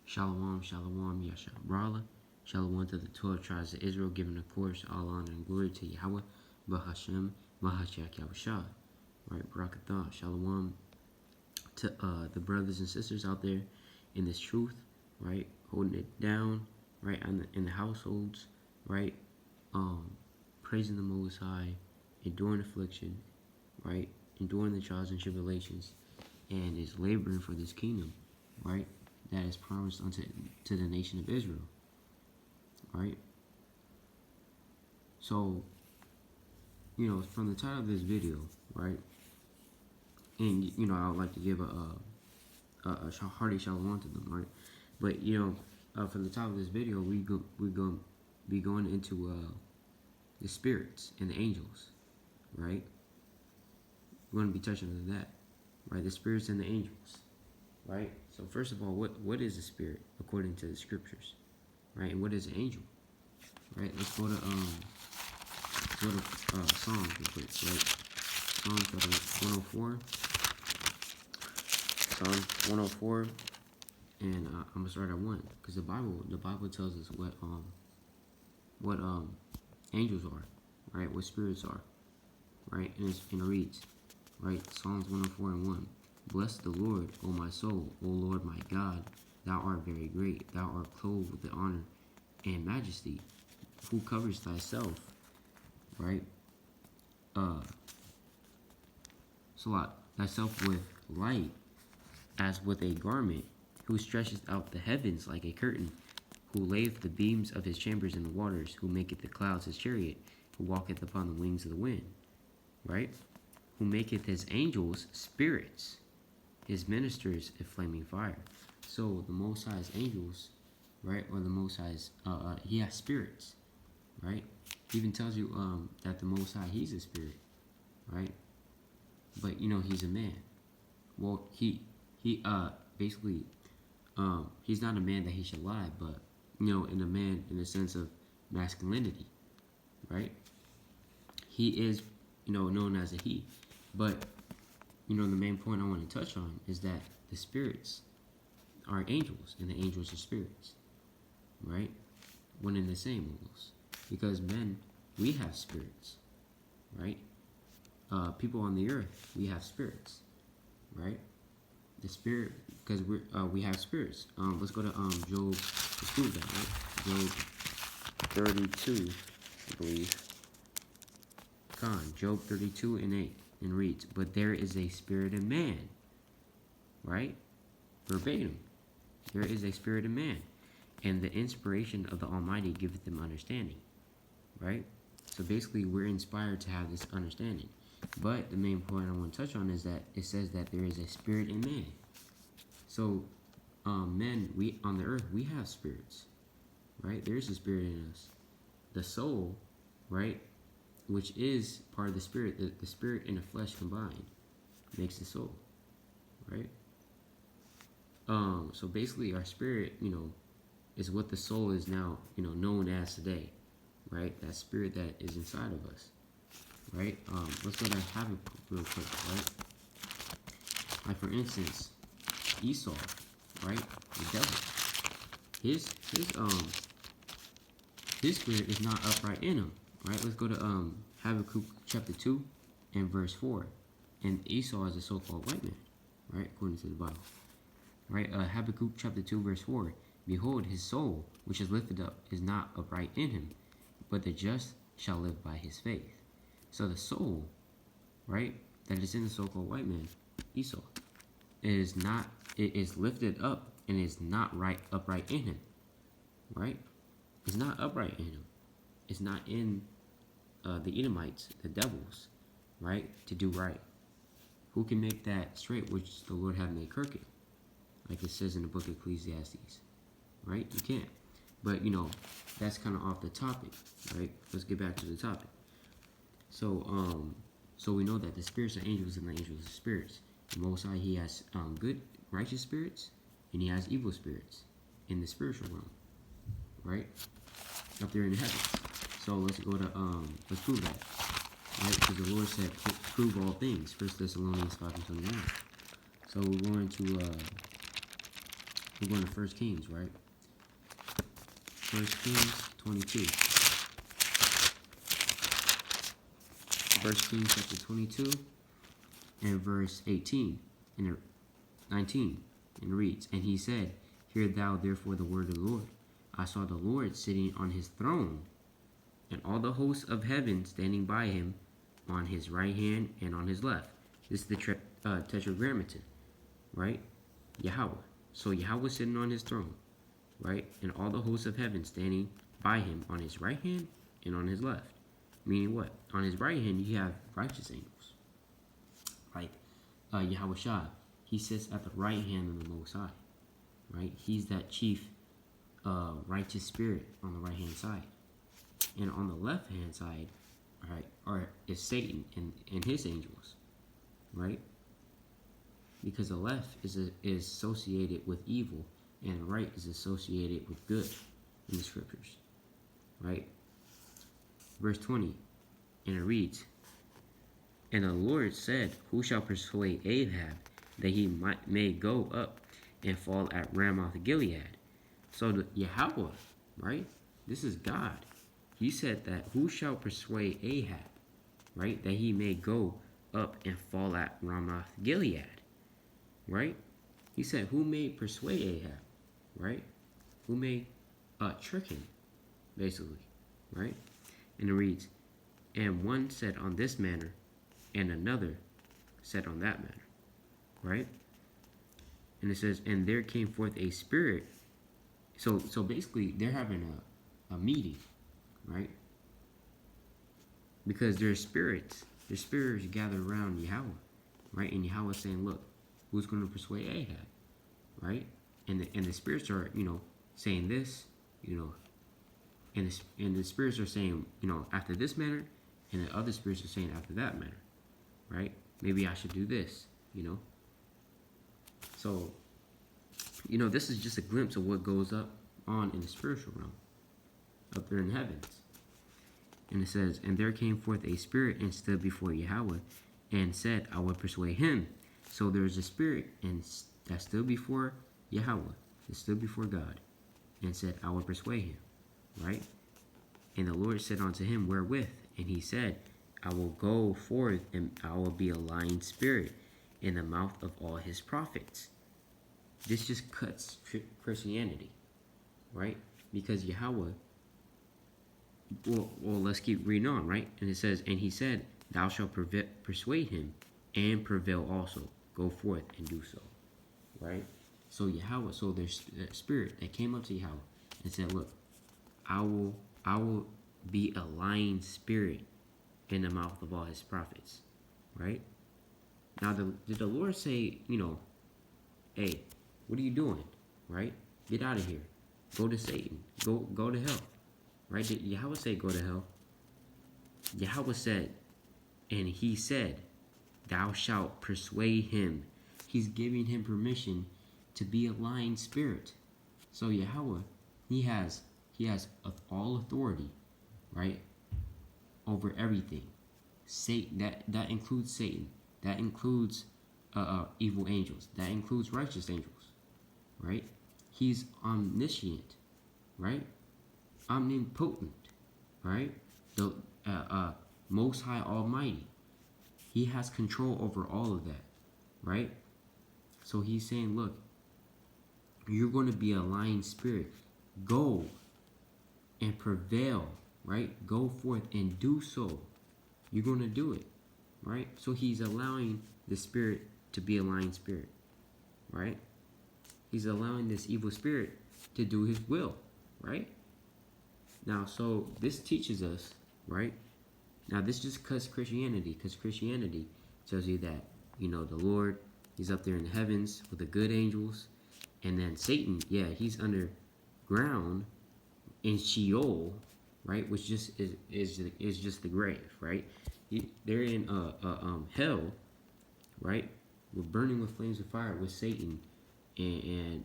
Shalom, shalom, Yasha Brala. Shalom to the 12 tribes of Israel, giving of course all honor and glory to Yahweh, Bahashem, Mahashak Yahushua. Right, Barakatah, shalom to the brothers and sisters out there in this truth, right, holding it down, right, in the households, right, praising the Most High, enduring affliction, right, enduring the trials and tribulations, and is laboring for this kingdom, right, that is promised unto the nation of Israel, right? So, from the title of this video, right, and I would like to give a hearty shalom to them, right? But for the title of this video, we're gonna be going into the spirits and the angels, right? We're gonna be touching on that, right? The spirits and the angels, right? So first of all, what is a spirit according to the scriptures, right? And what is an angel, right? Let's go to Psalms real quick, right? Psalms chapter 104. Psalms 104, and I'm gonna start at 1, because the Bible tells us what angels are, right? What spirits are, right? And it reads, right? Psalms 104 and 1. Bless the Lord, O my soul, O Lord my God, thou art very great, thou art clothed with the honor and majesty, who covers thyself, right? Thyself with light as with a garment, who stretcheth out the heavens like a curtain, who layeth the beams of his chambers in the waters, who maketh the clouds his chariot, who walketh upon the wings of the wind, right? Who maketh his angels spirits, his ministers a flaming fire. So the Most High's angels, right, or the Most High's, he has spirits, right? He even tells you that the Most High, he's a spirit, right? But he's a man. Well, he basically, he's not a man that he should lie, but in a man in the sense of masculinity, right? He is known as a he. But the main point I want to touch on is that the spirits are angels and the angels are spirits, right? One and the same almost, because men, we have spirits, right? People on the earth, we have spirits, right? The spirit, because we have spirits. Let's go to Job. Let's do that, right? Job 32, I believe. Job 32 and 8, and reads, but there is a spirit in man, right? Verbatim. There is a spirit in man, and the inspiration of the Almighty giveth them understanding, right? So basically, we're inspired to have this understanding. But the main point I want to touch on is that it says that there is a spirit in man. So, men, we on the earth, we have spirits, right? There is a spirit in us. The soul, right, which is part of the spirit, the spirit and the flesh combined makes the soul, right? So basically, our spirit, is what the soul is now, known as today, right? That spirit that is inside of us. Right? Let's go to Habakkuk real quick, right? Like for instance, Esau, right? The devil. His spirit is not upright in him, right? Let's go to Habakkuk chapter 2 and verse 4. And Esau is a so-called white man, right? According to the Bible. Right? Habakkuk chapter 2 verse 4. Behold, his soul, which is lifted up, is not upright in him, but the just shall live by his faith. So the soul, right, that is in the so-called white man, Esau, it is lifted up and is not upright in him, right? It's not upright in him. It's not in the Edomites, the devils, right, to do right. Who can make that straight which the Lord hath made crooked? Like it says in the book of Ecclesiastes, right? You can't. But, that's kind of off the topic, right? Let's get back to the topic. So, so we know that the spirits are angels and the angels are spirits. The Most High, he has good, righteous spirits, and he has evil spirits in the spiritual realm, right? Up there in the heavens. So let's go to, let's prove that, right? Because the Lord said, prove all things, 1 Thessalonians 5:21. So we're going to We're going to First Kings, right? First Kings 22. First Kings chapter 22 and verse 18 and 19. And it reads, And he said, Hear thou therefore the word of the Lord. I saw the Lord sitting on his throne, and all the hosts of heaven standing by him on his right hand and on his left. This is the tetragrammaton, right? Yahweh. So Yahweh sitting on his throne, right? And all the hosts of heaven standing by him on his right hand and on his left. Meaning what? On his right hand, you have righteous angels. Like Yahweh Shah. He sits at the right hand of the Most High, right? He's that chief righteous spirit on the right hand side. And on the left hand side, right, is Satan and his angels, right? Because the left is associated with evil, and the right is associated with good in the scriptures, right? Verse 20, and it reads, And the Lord said, Who shall persuade Ahab that he may go up and fall at Ramoth Gilead? So the Yahweh, right? This is God. He said that who shall persuade Ahab, right? That he may go up and fall at Ramoth Gilead, right? He said, who may persuade Ahab, right? Who may trick him, basically, right? And it reads, And one said on this manner, and another said on that manner, right? And it says, And there came forth a spirit. So basically, they're having a meeting, right? Because their spirits gathered around Yahweh, right? And Yahweh saying, look, who's going to persuade Ahab, right? And the spirits are, saying this, and the spirits are saying, after this manner, and the other spirits are saying after that manner, right? Maybe I should do this, So, this is just a glimpse of what goes on in the spiritual realm, up there in the heavens. And it says, And there came forth a spirit and stood before Yahweh, and said, I will persuade him. So there is a spirit that stood before Yahweh, that stood before God, and said, I will persuade him, right? And the Lord said unto him, Wherewith? And he said, I will go forth, and I will be a lying spirit in the mouth of all his prophets. This just cuts Christianity, right? Because Yahweh, well, let's keep reading on, right? And it says, And he said, Thou shalt persuade him, and prevail also. Go forth and do so, right? So Yahweh, so there's that spirit that came up to Yahweh and said, Look, I will be a lying spirit in the mouth of all his prophets, right? Now, did the Lord say, hey, what are you doing, right? Get out of here. Go to Satan. Go to hell, right? Did Yahweh say go to hell? Yahweh said, and he said, Thou shalt persuade him. He's giving him permission to be a lying spirit. So Yahweh, he has all authority, right, over everything. Satan, that includes Satan. That includes evil angels. That includes righteous angels, right? He's omniscient, right? Omnipotent, right? The Most High Almighty. He has control over all of that, right? So he's saying, look, you're going to be a lying spirit. Go and prevail, right? Go forth and do so. You're going to do it, right? So he's allowing the spirit to be a lying spirit, right? He's allowing this evil spirit to do his will, right? Now, so this teaches us, right? Now, this just cuts Christianity, because Christianity tells you that, the Lord, he's up there in the heavens with the good angels, and then Satan, yeah, he's underground in Sheol, right? Which just is just the grave, right? They're in hell, right? We're burning with flames of fire with Satan and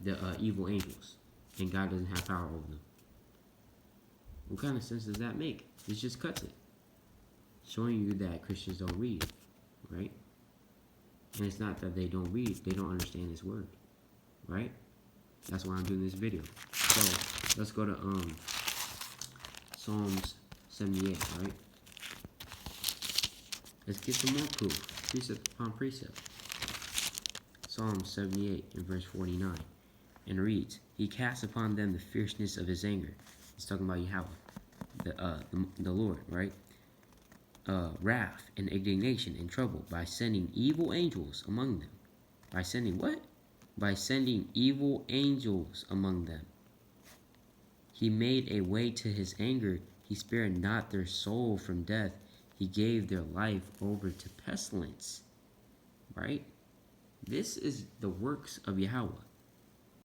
the evil angels, and God doesn't have power over them. What kind of sense does that make? It just cuts it, showing you that Christians don't read, right? And it's not that they don't read; they don't understand His word, right? That's why I'm doing this video. So let's go to Psalms 78, right? Let's get some more proof, precept upon precept. Psalm 78 in verse 49, and reads, "He casts upon them the fierceness of his anger." He's talking about Yahweh, the Lord, right? Wrath and indignation and trouble by sending evil angels among them. By sending what? By sending evil angels among them. He made a way to his anger. He spared not their soul from death. He gave their life over to pestilence. Right? This is the works of Yahweh.